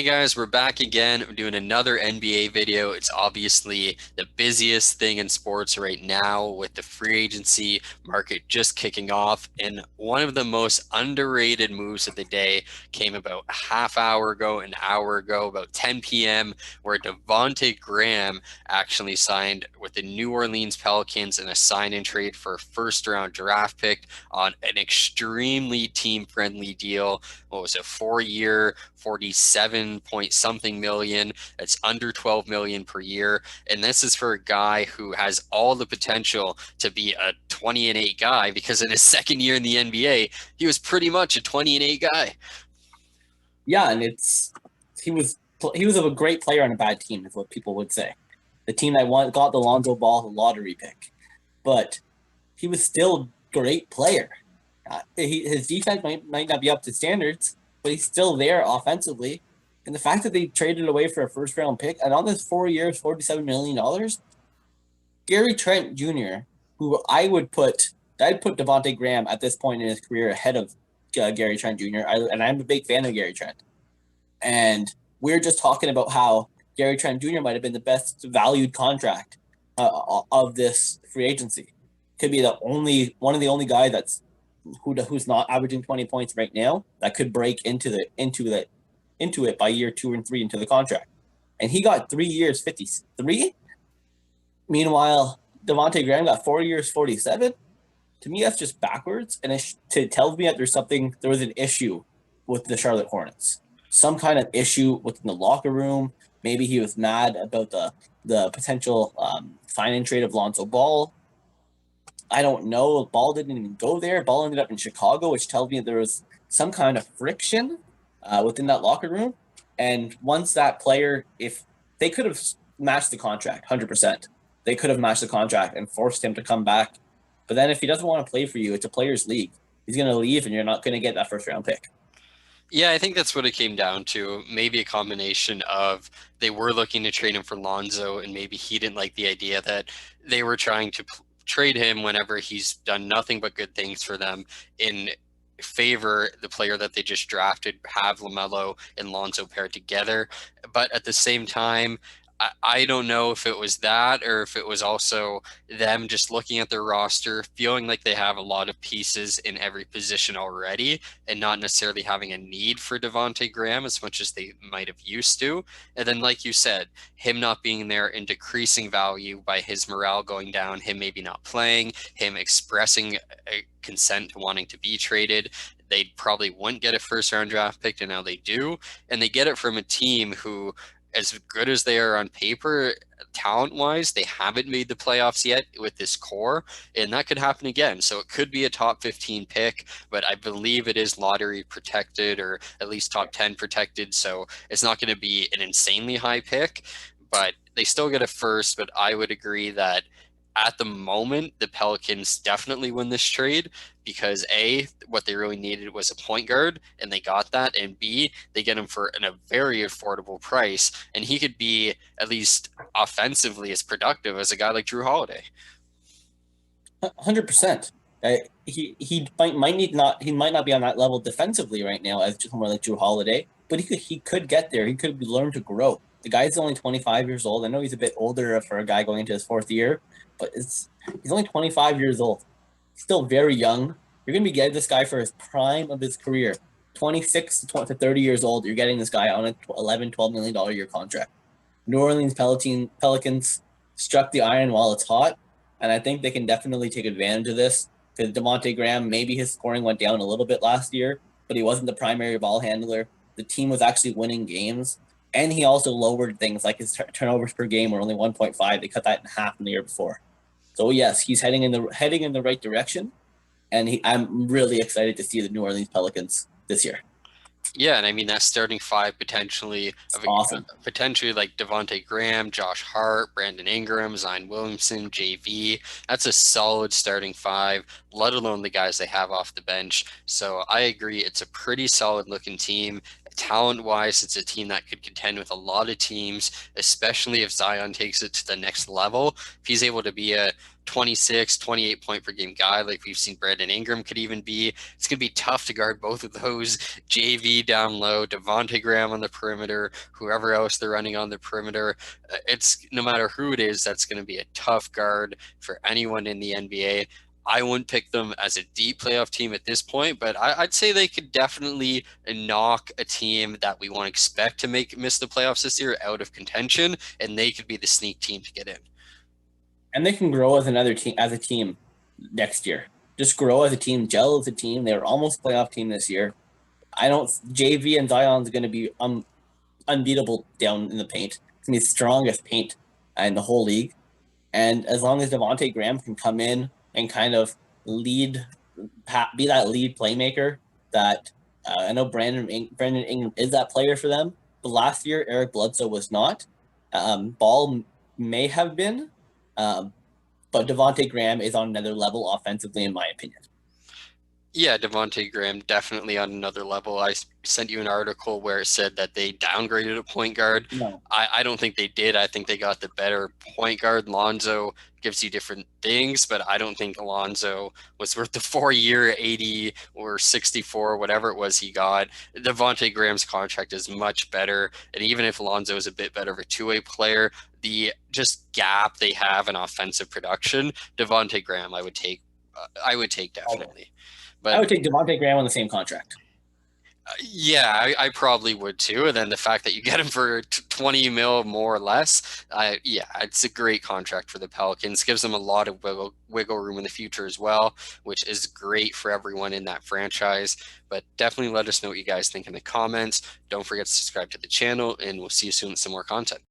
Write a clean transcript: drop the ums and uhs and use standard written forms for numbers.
Hey guys, we're back again. We're doing another NBA video. It's obviously the busiest thing in sports right now with the free agency market just kicking off. And one of the most underrated moves of the day came about a half hour ago, an hour ago, about 10 p.m., where Devonte Graham actually signed with the New Orleans Pelicans in a sign-in trade for a first-round draft pick on an extremely team-friendly deal. What was it, 4 year, 47 point something million. It's under 12 million per year. And this is for a guy who has all the potential to be a 20-8 guy, because in his second year in the NBA, he was pretty much a 20-8 guy. Yeah, and he was a great player on a bad team, is what people would say. The team that got the Lonzo Ball lottery pick, but he was still a great player. His defense might not be up to standards, but he's still there offensively. And the fact that they traded away for a first round pick and on this 4 years, $47 million, Gary Trent Jr., who I'd put Devonte Graham at this point in his career ahead of Gary Trent Jr. And I'm a big fan of Gary Trent. And we're just talking about how Gary Trent Jr. might have been the best valued contract of this free agency. Could be one of the only guys who's not averaging 20 points right now that could break into it by year 2 and 3 into the contract. And he got 3 years 53. Meanwhile, Devonte Graham got 4 years 47. To me, that's just backwards, and it tells me that there was an issue with the Charlotte Hornets, some kind of issue within the locker room. Maybe he was mad about the potential sign-in trade of Lonzo Ball. I don't know. Ball didn't even go there. Ball ended up in Chicago, which tells me there was some kind of friction within that locker room. And once that player, if they could have matched the contract, 100%, they could have matched the contract and forced him to come back. But then if he doesn't want to play for you, it's a players' league. He's going to leave, and you're not going to get that first-round pick. Yeah, I think that's what it came down to. Maybe a combination of they were looking to trade him for Lonzo, and maybe he didn't like the idea that they were trying to trade him whenever he's done nothing but good things for them in favor the player that they just drafted, have LaMelo and Lonzo paired together. But at the same time, I don't know if it was that or if it was also them just looking at their roster, feeling like they have a lot of pieces in every position already, and not necessarily having a need for Devonte Graham as much as they might have used to. And then, like you said, him not being there and decreasing value by his morale going down, him maybe not playing, him expressing a consent to wanting to be traded. They probably wouldn't get a first round draft pick, and now they do. And they get it from a team who, as good as they are on paper, talent wise, they haven't made the playoffs yet with this core, and that could happen again. So it could be a top 15 pick, but I believe it is lottery protected, or at least top 10 protected. So it's not going to be an insanely high pick, but they still get a first. But I would agree that at the moment, the Pelicans definitely win this trade because A, what they really needed was a point guard, and they got that, and B, they get him for a very affordable price, and he could be at least offensively as productive as a guy like Drew Holiday. 100%. He might not be on that level defensively right now as just more like Drew Holiday, but he could get there. He could learn to grow. The guy's only 25 years old. I know he's a bit older for a guy going into his 4th year, but he's only 25 years old. He's still very young. You're going to be getting this guy for his prime of his career. 26 to 30 years old, you're getting this guy on a $11-12 million a year contract. New Orleans Pelicans struck the iron while it's hot, and I think they can definitely take advantage of this. Because Devonte Graham, maybe his scoring went down a little bit last year, but he wasn't the primary ball handler. The team was actually winning games, and he also lowered things like his turnovers per game were only 1.5. They cut that in half in the year before. So yes, he's heading in the right direction, and I'm really excited to see the New Orleans Pelicans this year. Yeah, and I mean that starting five potentially Awesome. potentially like Devonte Graham, Josh Hart, Brandon Ingram, Zion Williamson, JV. That's a solid starting five, let alone the guys they have off the bench. So I agree, it's a pretty solid looking team. Talent wise, it's a team that could contend with a lot of teams, especially if Zion takes it to the next level. If he's able to be a 26, 28 point per game guy like we've seen Brandon Ingram could even be. It's going to be tough to guard both of those. JV down low, Devonte Graham on the perimeter, whoever else they're running on the perimeter. It's no matter who it is, that's going to be a tough guard for anyone in the NBA. I wouldn't pick them as a deep playoff team at this point, but I'd say they could definitely knock a team that we won't expect to miss the playoffs this year out of contention, and they could be the sneak team to get in. And they can grow as a team next year. Just grow as a team, gel as a team. They were almost a playoff team this year. JV and Zion's going to be unbeatable down in the paint. It's going to be the strongest paint in the whole league. And as long as Devonte Graham can come in and kind of be that lead playmaker that I know Brandon Ingram is that player for them. But last year, Eric Bledsoe was not. Ball may have been, but Devonte Graham is on another level offensively, in my opinion. Yeah, Devonte Graham definitely on another level. I sent you an article where it said that they downgraded a point guard. No. I don't think they did. I think they got the better point guard. Lonzo gives you different things, but I don't think Lonzo was worth the 4-year 80 or 64, whatever it was he got. Devonte Graham's contract is much better. And even if Lonzo is a bit better of a two-way player, the just gap they have in offensive production, Devonte Graham I would take definitely. But I would take Devonte Graham on the same contract. Yeah, I probably would too. And then the fact that you get him for 20 mil more or less, it's a great contract for the Pelicans. Gives them a lot of wiggle room in the future as well, which is great for everyone in that franchise. But definitely let us know what you guys think in the comments. Don't forget to subscribe to the channel, and we'll see you soon with some more content.